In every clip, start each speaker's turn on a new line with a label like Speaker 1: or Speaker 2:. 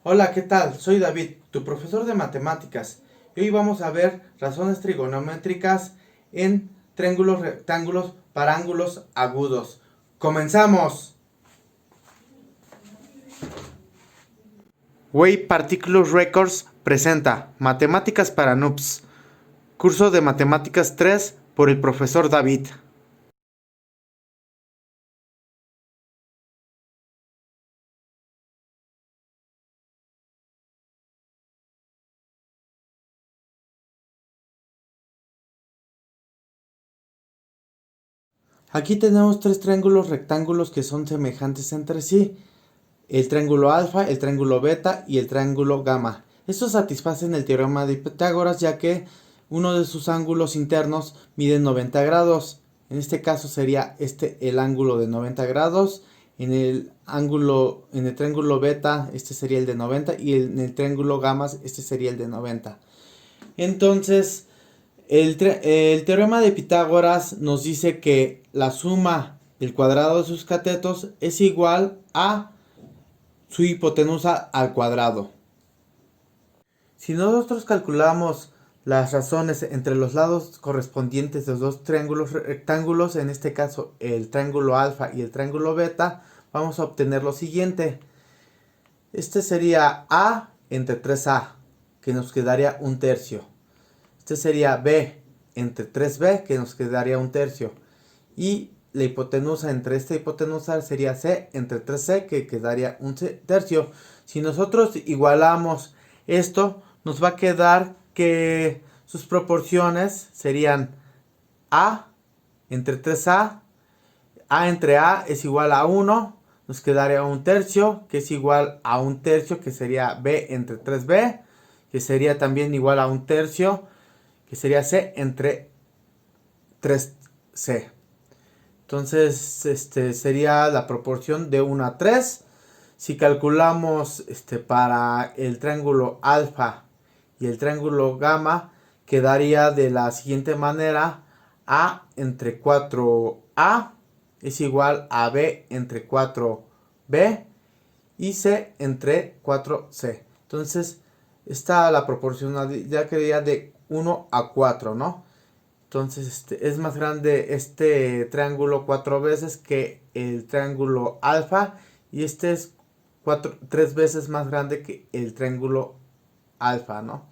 Speaker 1: Hola, ¿qué tal? Soy David, tu profesor de matemáticas. Y hoy vamos a ver razones trigonométricas en triángulos, rectángulos, parángulos agudos. ¡Comenzamos! Way Particulars Records presenta Matemáticas para Noobs, curso de Matemáticas 3 por el profesor David. Aquí tenemos tres triángulos rectángulos que son semejantes entre sí. El triángulo alfa, el triángulo beta y el triángulo gamma. Estos satisfacen el teorema de Pitágoras ya que uno de sus ángulos internos mide 90 grados. En este caso sería el ángulo de 90 grados. En el triángulo beta este sería el de 90 y en el triángulo gamma este sería el de 90. Entonces, el teorema de Pitágoras nos dice que la suma del cuadrado de sus catetos es igual a su hipotenusa al cuadrado. Si nosotros calculamos las razones entre los lados correspondientes de los dos triángulos rectángulos, en este caso el triángulo alfa y el triángulo beta, vamos a obtener lo siguiente. Este sería A entre 3A, que nos quedaría un tercio. Este sería B entre 3B, que nos quedaría un tercio. Y la hipotenusa entre esta hipotenusa sería C entre 3C, que quedaría un tercio. Si nosotros igualamos esto, nos va a quedar que sus proporciones serían A entre 3A. A entre A es igual a 1. Nos quedaría un tercio, que es igual a un tercio, que sería B entre 3B, que sería también igual a un tercio, que sería C entre 3C. Entonces, sería la proporción de 1 a 3. Si calculamos para el triángulo alfa y el triángulo gamma, quedaría de la siguiente manera: A entre 4A es igual a B entre 4B y C entre 4C. Entonces, la proporcionalidad quedaría de 1 a 4, ¿no? Entonces es más grande este triángulo 4 veces que el triángulo alfa, y este es 3 veces más grande que el triángulo alfa, ¿no?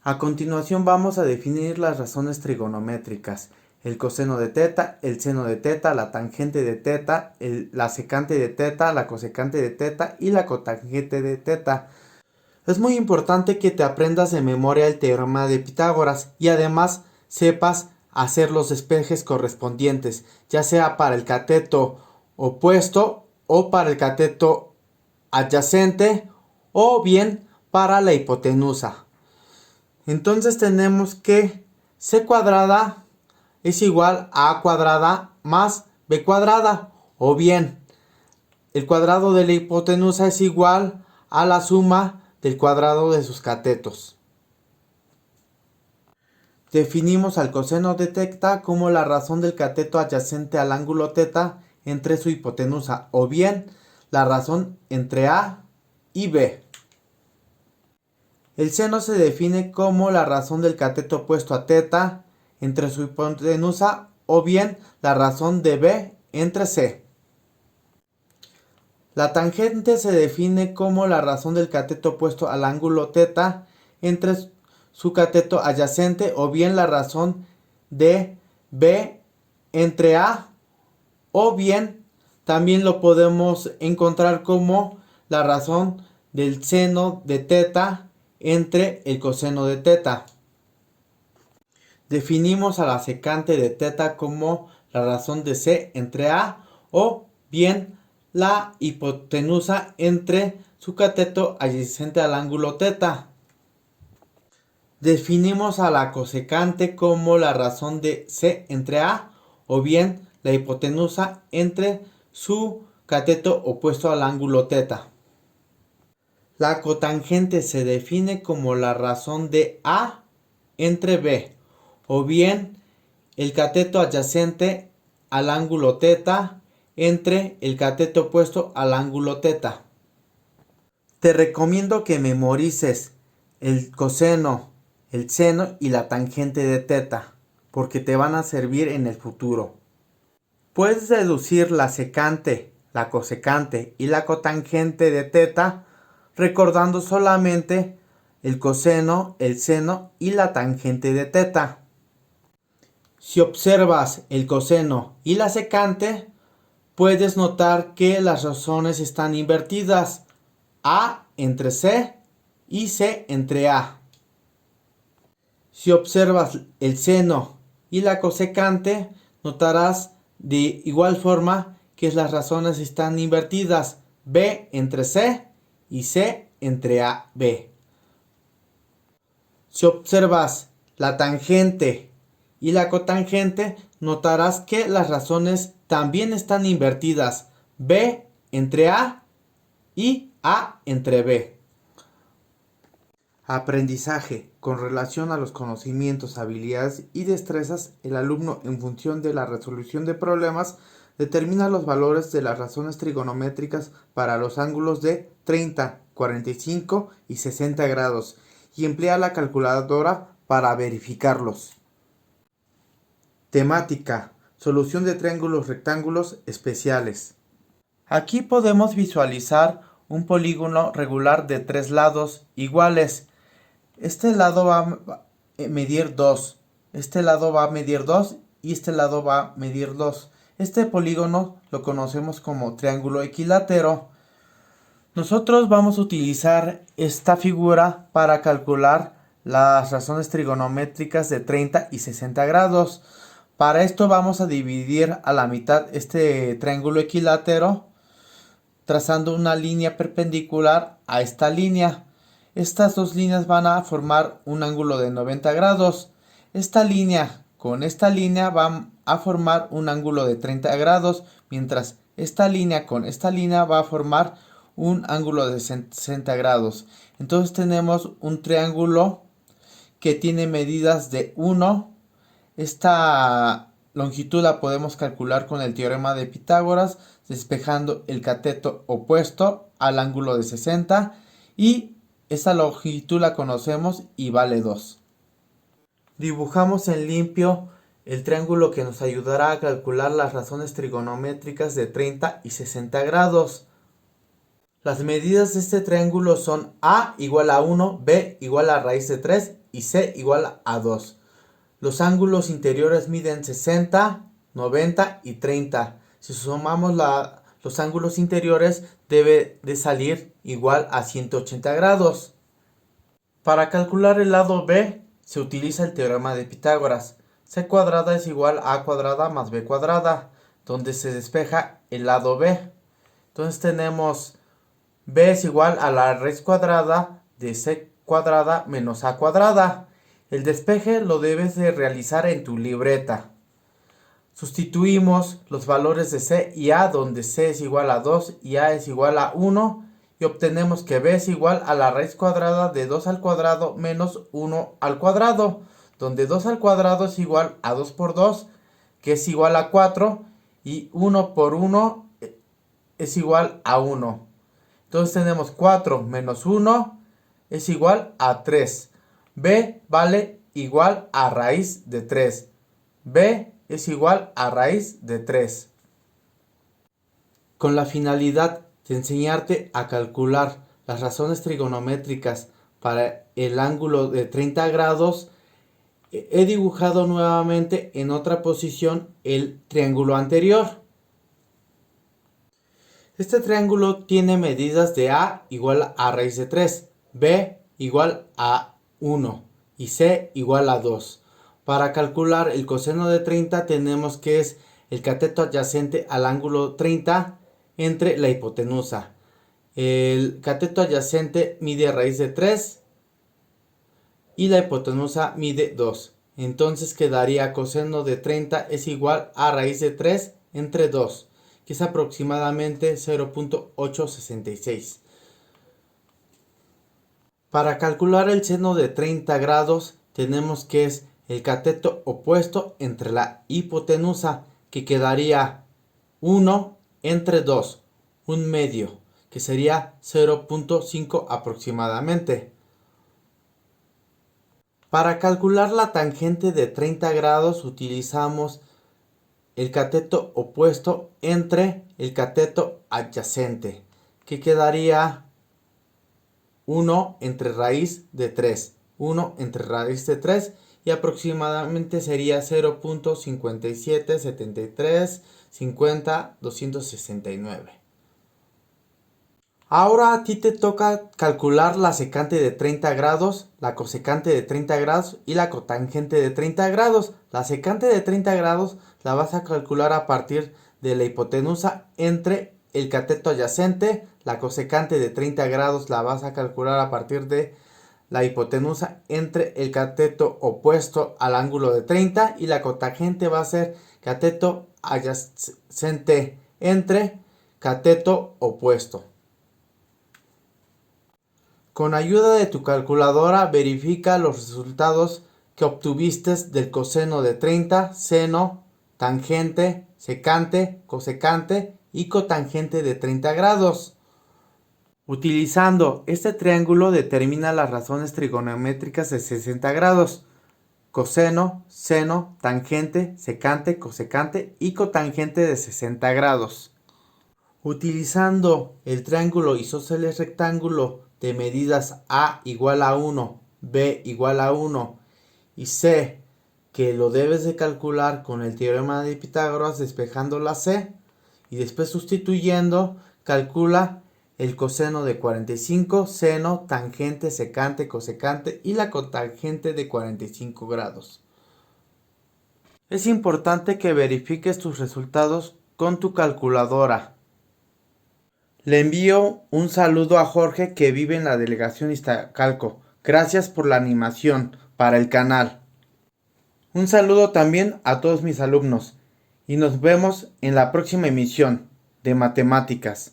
Speaker 1: A continuación vamos a definir las razones trigonométricas: el coseno de teta, el seno de teta, la tangente de teta, la secante de teta, la cosecante de teta y la cotangente de teta. Es muy importante que te aprendas de memoria el teorema de Pitágoras y además sepas hacer los despejes correspondientes, ya sea para el cateto opuesto o para el cateto adyacente o bien para la hipotenusa. Entonces tenemos que C cuadrada es igual a A cuadrada más B cuadrada, o bien el cuadrado de la hipotenusa es igual a la suma del cuadrado de sus catetos. Definimos al coseno de teta como la razón del cateto adyacente al ángulo teta entre su hipotenusa, o bien la razón entre A y B. El seno se define como la razón del cateto opuesto a teta entre su hipotenusa, o bien la razón de B entre C. La tangente se define como la razón del cateto opuesto al ángulo teta entre su cateto adyacente, o bien la razón de B entre A, o bien también lo podemos encontrar como la razón del seno de teta entre el coseno de teta. Definimos a la secante de teta como la razón de C entre A, o bien la hipotenusa entre su cateto adyacente al ángulo teta. Definimos a la cosecante como la razón de C entre A, o bien la hipotenusa entre su cateto opuesto al ángulo teta. La cotangente se define como la razón de A entre B, o bien el cateto adyacente al ángulo teta entre el cateto opuesto al ángulo teta. Te recomiendo que memorices el coseno, el seno y la tangente de teta, porque te van a servir en el futuro. Puedes deducir la secante, la cosecante y la cotangente de teta recordando solamente el coseno, el seno y la tangente de teta. Si observas el coseno y la secante, puedes notar que las razones están invertidas. A entre C y C entre A. Si observas el seno y la cosecante, notarás de igual forma que las razones están invertidas. B entre C y C entre A, B. Si observas la tangente y la cotangente, notarás que las razones también están invertidas. B entre A y A entre B. Aprendizaje. Con relación a los conocimientos, habilidades y destrezas, el alumno, en función de la resolución de problemas, determina los valores de las razones trigonométricas para los ángulos de 30, 45 y 60 grados y emplea la calculadora para verificarlos. Temática. Solución de triángulos rectángulos especiales. Aquí podemos visualizar un polígono regular de 3 lados iguales. Este lado va a medir 2, este lado va a medir 2 y este lado va a medir 2. Este polígono lo conocemos como triángulo equilátero. Nosotros vamos a utilizar esta figura para calcular las razones trigonométricas de 30 y 60 grados. Para esto vamos a dividir a la mitad este triángulo equilátero trazando una línea perpendicular a esta línea. Estas dos líneas van a formar un ángulo de 90 grados. Esta línea con esta línea van a formar un ángulo de 30 grados, mientras esta línea con esta línea va a formar un ángulo de 60 grados. Entonces tenemos un triángulo que tiene medidas de 1. Esta longitud la podemos calcular con el teorema de Pitágoras, despejando el cateto opuesto al ángulo de 60 y esta longitud la conocemos y vale 2. Dibujamos en limpio el triángulo que nos ayudará a calcular las razones trigonométricas de 30 y 60 grados. Las medidas de este triángulo son A igual a 1, B igual a raíz de 3 y C igual a 2. Los ángulos interiores miden 60, 90 y 30. Si sumamos los ángulos interiores, debe de salir igual a 180 grados. Para calcular el lado B, se utiliza el teorema de Pitágoras. C cuadrada es igual a A cuadrada más B cuadrada, donde se despeja el lado B. Entonces tenemos B es igual a la raíz cuadrada de C cuadrada menos A cuadrada. El despeje lo debes de realizar en tu libreta. Sustituimos los valores de C y A, donde C es igual a 2 y A es igual a 1, y obtenemos que B es igual a la raíz cuadrada de 2 al cuadrado menos 1 al cuadrado, donde 2 al cuadrado es igual a 2 por 2, que es igual a 4, y 1 por 1 es igual a 1. Entonces tenemos 4 menos 1 es igual a 3. B vale igual a raíz de 3. B es igual a raíz de 3. Con la finalidad de enseñarte a calcular las razones trigonométricas para el ángulo de 30 grados, he dibujado nuevamente en otra posición el triángulo anterior. Este triángulo tiene medidas de A igual a raíz de 3, B igual a 1 y C igual a 2. Para calcular el coseno de 30 tenemos que es el cateto adyacente al ángulo 30 entre la hipotenusa. El cateto adyacente mide raíz de 3 y la hipotenusa mide 2. Entonces quedaría coseno de 30 es igual a raíz de 3 entre 2, que es aproximadamente 0.866. Para calcular el seno de 30 grados tenemos que es el cateto opuesto entre la hipotenusa, que quedaría 1 entre 2, un medio, que sería 0.5 aproximadamente. Para calcular la tangente de 30 grados utilizamos el cateto opuesto entre el cateto adyacente, que quedaría 1 entre raíz de 3. 1 entre raíz de 3 y aproximadamente sería 0.577350 269. Ahora a ti te toca calcular la secante de 30 grados, la cosecante de 30 grados y la cotangente de 30 grados. La secante de 30 grados la vas a calcular a partir de la hipotenusa entre el cateto adyacente. La cosecante de 30 grados la vas a calcular a partir de la hipotenusa entre el cateto opuesto al ángulo de 30. Y la cotangente va a ser cateto adyacente entre cateto opuesto. Con ayuda de tu calculadora verifica los resultados que obtuviste del coseno de 30, seno, tangente, secante, cosecante y cotangente de 30 grados. Utilizando este triángulo determina las razones trigonométricas de 60 grados. Coseno, seno, tangente, secante, cosecante y cotangente de 60 grados. Utilizando el triángulo isósceles rectángulo de medidas A igual a 1, B igual a 1 y C, que lo debes de calcular con el teorema de Pitágoras despejando la C, y después sustituyendo, calcula el coseno de 45, seno, tangente, secante, cosecante y la cotangente de 45 grados. Es importante que verifiques tus resultados con tu calculadora. Le envío un saludo a Jorge, que vive en la delegación Iztacalco. Gracias por la animación para el canal. Un saludo también a todos mis alumnos y nos vemos en la próxima emisión de Matemáticas.